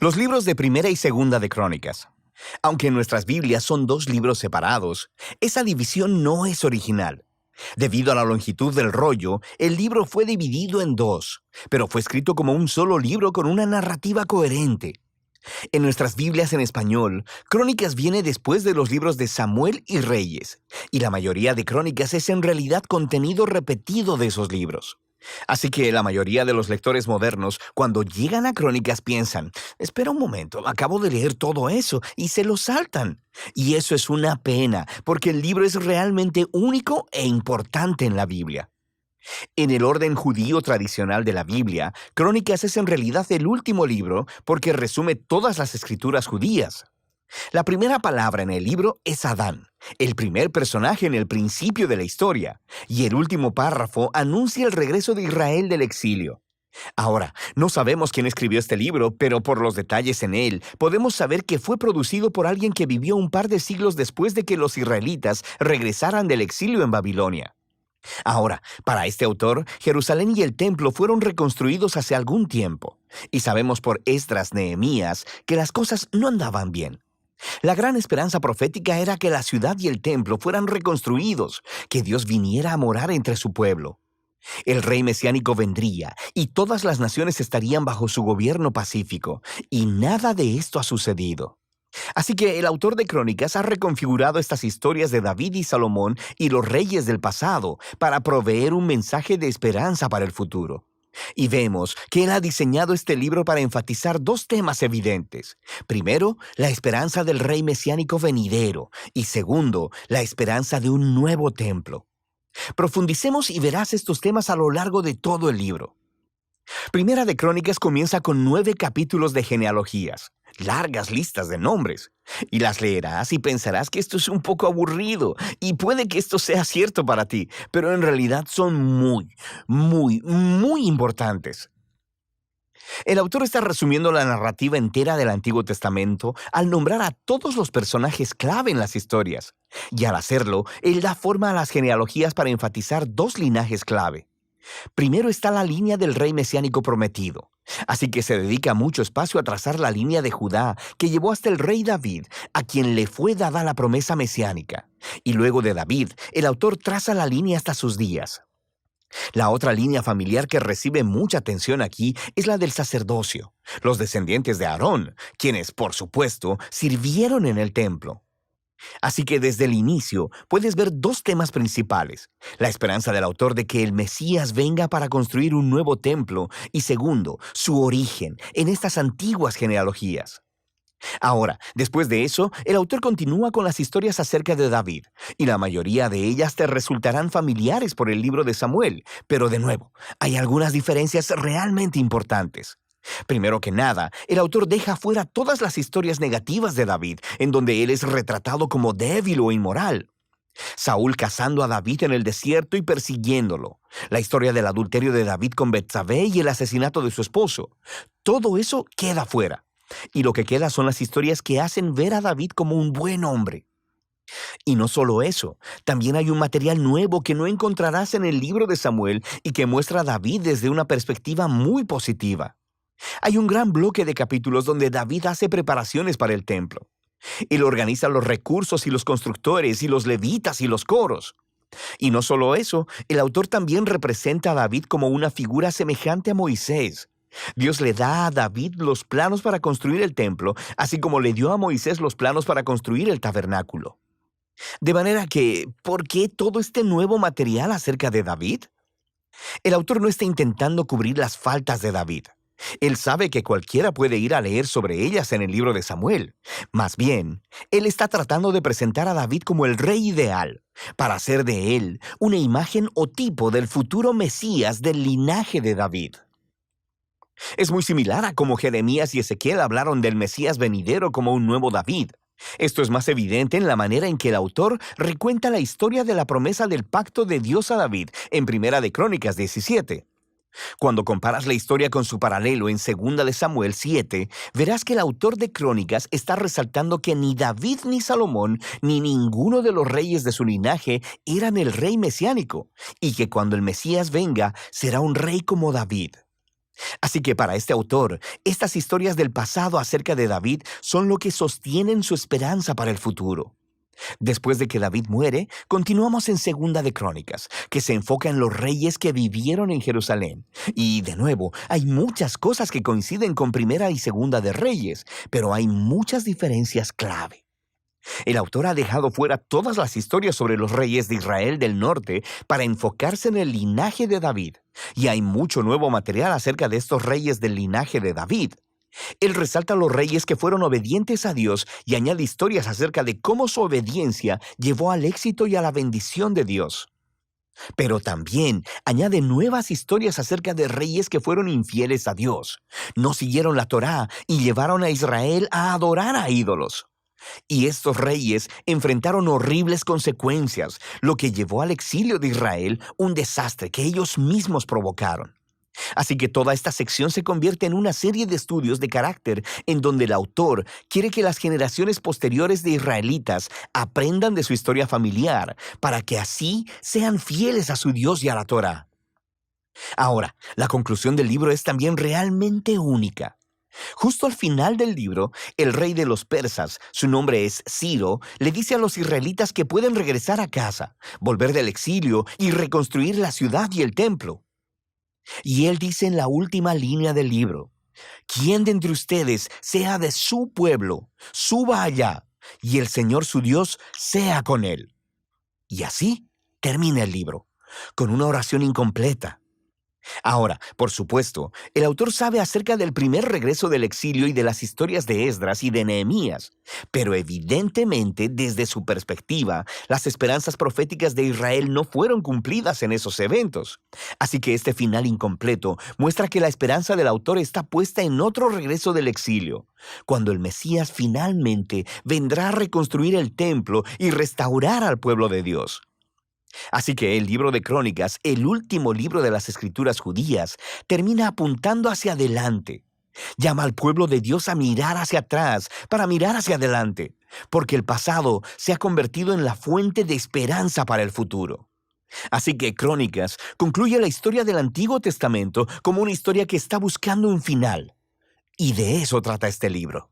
Los libros de Primera y Segunda de Crónicas. Aunque en nuestras Biblias son dos libros separados, esa división no es original. Debido a la longitud del rollo, el libro fue dividido en dos, pero fue escrito como un solo libro con una narrativa coherente. En nuestras Biblias en español, Crónicas viene después de los libros de Samuel y Reyes, y la mayoría de Crónicas es en realidad contenido repetido de esos libros. Así que la mayoría de los lectores modernos, cuando llegan a Crónicas, piensan, espera un momento, acabo de leer todo eso, y se lo saltan. Y eso es una pena, porque el libro es realmente único e importante en la Biblia. En el orden judío tradicional de la Biblia, Crónicas es en realidad el último libro porque resume todas las escrituras judías. La primera palabra en el libro es Adán, el primer personaje en el principio de la historia, y el último párrafo anuncia el regreso de Israel del exilio. Ahora, no sabemos quién escribió este libro, pero por los detalles en él, podemos saber que fue producido por alguien que vivió un par de siglos después de que los israelitas regresaran del exilio en Babilonia. Ahora, para este autor, Jerusalén y el templo fueron reconstruidos hace algún tiempo, y sabemos por Esdras, Nehemías, que las cosas no andaban bien. La gran esperanza profética era que la ciudad y el templo fueran reconstruidos, que Dios viniera a morar entre su pueblo. El rey mesiánico vendría, y todas las naciones estarían bajo su gobierno pacífico, y nada de esto ha sucedido. Así que el autor de Crónicas ha reconfigurado estas historias de David y Salomón y los reyes del pasado para proveer un mensaje de esperanza para el futuro. Y vemos que él ha diseñado este libro para enfatizar dos temas evidentes. Primero, la esperanza del rey mesiánico venidero, y segundo, la esperanza de un nuevo templo. Profundicemos y verás estos temas a lo largo de todo el libro. Primera de Crónicas comienza con 9 capítulos de genealogías, largas listas de nombres, y las leerás y pensarás que esto es un poco aburrido, y puede que esto sea cierto para ti, pero en realidad son muy importantes. El autor está resumiendo la narrativa entera del Antiguo Testamento al nombrar a todos los personajes clave en las historias, y al hacerlo, él da forma a las genealogías para enfatizar dos linajes clave. Primero está la línea del rey mesiánico prometido, así que se dedica mucho espacio a trazar la línea de Judá que llevó hasta el rey David, a quien le fue dada la promesa mesiánica. Y luego de David, el autor traza la línea hasta sus días. La otra línea familiar que recibe mucha atención aquí es la del sacerdocio, los descendientes de Aarón, quienes, por supuesto, sirvieron en el templo. Así que desde el inicio puedes ver dos temas principales: la esperanza del autor de que el Mesías venga para construir un nuevo templo y segundo, su origen en estas antiguas genealogías. Ahora, después de eso, el autor continúa con las historias acerca de David, y la mayoría de ellas te resultarán familiares por el libro de Samuel, pero de nuevo, hay algunas diferencias realmente importantes. Primero que nada, el autor deja fuera todas las historias negativas de David, en donde él es retratado como débil o inmoral. Saúl cazando a David en el desierto y persiguiéndolo. La historia del adulterio de David con Betsabé y el asesinato de su esposo. Todo eso queda fuera. Y lo que queda son las historias que hacen ver a David como un buen hombre. Y no solo eso, también hay un material nuevo que no encontrarás en el libro de Samuel y que muestra a David desde una perspectiva muy positiva. Hay un gran bloque de capítulos donde David hace preparaciones para el templo. Él organiza los recursos y los constructores y los levitas y los coros. Y no solo eso, el autor también representa a David como una figura semejante a Moisés. Dios le da a David los planos para construir el templo, así como le dio a Moisés los planos para construir el tabernáculo. De manera que, ¿por qué todo este nuevo material acerca de David? El autor no está intentando cubrir las faltas de David. Él sabe que cualquiera puede ir a leer sobre ellas en el libro de Samuel. Más bien, él está tratando de presentar a David como el rey ideal, para hacer de él una imagen o tipo del futuro Mesías del linaje de David. Es muy similar a cómo Jeremías y Ezequiel hablaron del Mesías venidero como un nuevo David. Esto es más evidente en la manera en que el autor recuenta la historia de la promesa del pacto de Dios a David en Primera de Crónicas 17. Cuando comparas la historia con su paralelo en 2 de Samuel 7, verás que el autor de Crónicas está resaltando que ni David ni Salomón ni ninguno de los reyes de su linaje eran el rey mesiánico, y que cuando el Mesías venga será un rey como David. Así que para este autor, estas historias del pasado acerca de David son lo que sostienen su esperanza para el futuro. Después de que David muere, continuamos en Segunda de Crónicas, que se enfoca en los reyes que vivieron en Jerusalén. Y de nuevo, hay muchas cosas que coinciden con Primera y Segunda de Reyes, pero hay muchas diferencias clave. El autor ha dejado fuera todas las historias sobre los reyes de Israel del norte para enfocarse en el linaje de David. Y hay mucho nuevo material acerca de estos reyes del linaje de David. Él resalta a los reyes que fueron obedientes a Dios y añade historias acerca de cómo su obediencia llevó al éxito y a la bendición de Dios. Pero también añade nuevas historias acerca de reyes que fueron infieles a Dios, no siguieron la Torá y llevaron a Israel a adorar a ídolos. Y estos reyes enfrentaron horribles consecuencias, lo que llevó al exilio de Israel, un desastre que ellos mismos provocaron. Así que toda esta sección se convierte en una serie de estudios de carácter en donde el autor quiere que las generaciones posteriores de israelitas aprendan de su historia familiar para que así sean fieles a su Dios y a la Torá. Ahora, la conclusión del libro es también realmente única. Justo al final del libro, el rey de los persas, su nombre es Ciro, le dice a los israelitas que pueden regresar a casa, volver del exilio y reconstruir la ciudad y el templo. Y él dice en la última línea del libro: «Quien de entre ustedes sea de su pueblo, suba allá, y el Señor su Dios sea con él». Y así termina el libro, con una oración incompleta. Ahora, por supuesto, el autor sabe acerca del primer regreso del exilio y de las historias de Esdras y de Nehemías, pero evidentemente, desde su perspectiva, las esperanzas proféticas de Israel no fueron cumplidas en esos eventos. Así que este final incompleto muestra que la esperanza del autor está puesta en otro regreso del exilio, cuando el Mesías finalmente vendrá a reconstruir el templo y restaurar al pueblo de Dios. Así que el libro de Crónicas, el último libro de las escrituras judías, termina apuntando hacia adelante. Llama al pueblo de Dios a mirar hacia atrás para mirar hacia adelante, porque el pasado se ha convertido en la fuente de esperanza para el futuro. Así que Crónicas concluye la historia del Antiguo Testamento como una historia que está buscando un final. Y de eso trata este libro.